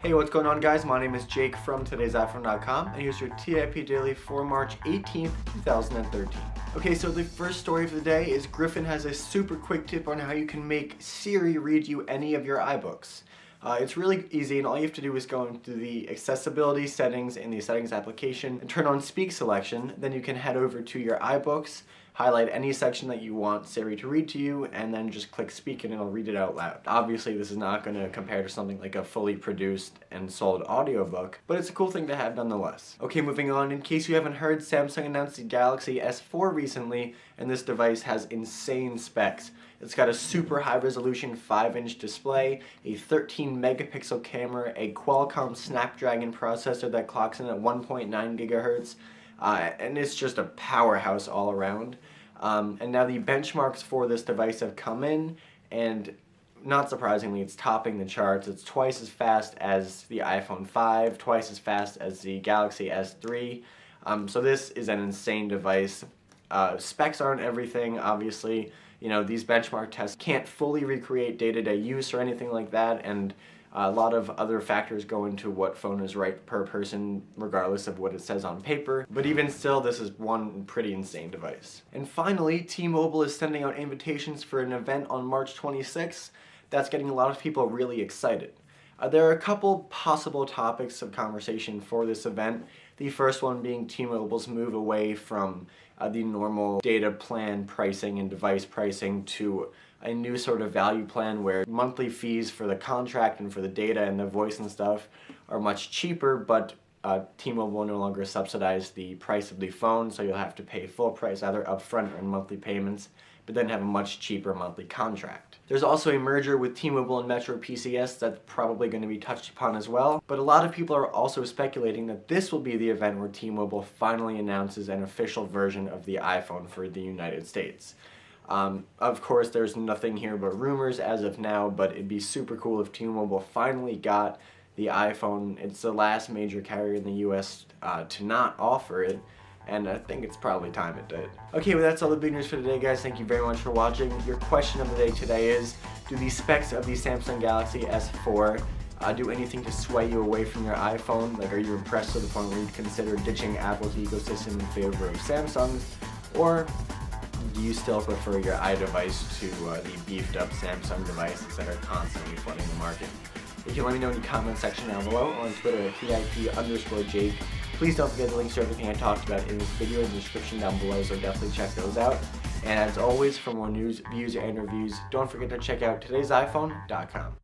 Hey, what's going on guys? My name is Jake from today'siphone.com and here's your TIP Daily for March 18th, 2013. Okay, so the first story for the day is Griffin has a super quick tip on how you can make Siri read you any of your iBooks. It's really easy, and all you have to do is go into the accessibility settings in the settings application and turn on speak selection. Then you can head over to your iBooks, highlight any section that you want Siri to read to you, and then just click speak and it'll read it out loud. Obviously this is not going to compare to something like a fully produced and sold audiobook, but it's a cool thing to have nonetheless. Okay, moving on, in case you haven't heard, Samsung announced the Galaxy S4 recently, and this device has insane specs. It's got a super high resolution 5-inch display, a 13 megapixel camera, a Qualcomm Snapdragon processor that clocks in at 1.9 gigahertz, and it's just a powerhouse all around. And now the benchmarks for this device have come in, and not surprisingly, it's topping the charts. It's twice as fast as the iPhone 5, twice as fast as the Galaxy S3. So this is an insane device. Specs aren't everything, obviously. You know, these benchmark tests can't fully recreate day-to-day use or anything like that, and a lot of other factors go into what phone is right per person, regardless of what it says on paper. But even still, this is one pretty insane device. And finally, T-Mobile is sending out invitations for an event on March 26th. That's getting a lot of people really excited. There are a couple possible topics of conversation for this event. The first one being T-Mobile's move away from the normal data plan pricing and device pricing to a new sort of value plan where monthly fees for the contract and for the data and the voice and stuff are much cheaper, but T-Mobile will no longer subsidize the price of the phone, so you'll have to pay full price either upfront or in monthly payments, but then have a much cheaper monthly contract. There's also a merger with T-Mobile and Metro PCS that's probably going to be touched upon as well, but a lot of people are also speculating that this will be the event where T-Mobile finally announces an official version of the iPhone for the United States. Of course, there's nothing here but rumors as of now, but it'd be super cool if T-Mobile finally got the iPhone. It's the last major carrier in the US to not offer it, and I think it's probably time it did. Okay, well that's all the big news for today, guys. Thank you very much for watching. Your question of the day today is, do the specs of the Samsung Galaxy S4 do anything to sway you away from your iPhone? Like, are you impressed to the point where you'd consider ditching Apple's ecosystem in favor of Samsung's? Or do you still prefer your iDevice to the beefed up Samsung devices that are constantly flooding the market? You can let me know in the comment section down below, or on Twitter at TIP_Jake. Please don't forget the links to everything I talked about in this video in the description down below, so definitely check those out. And as always, for more news, views, and reviews, don't forget to check out today'siphone.com.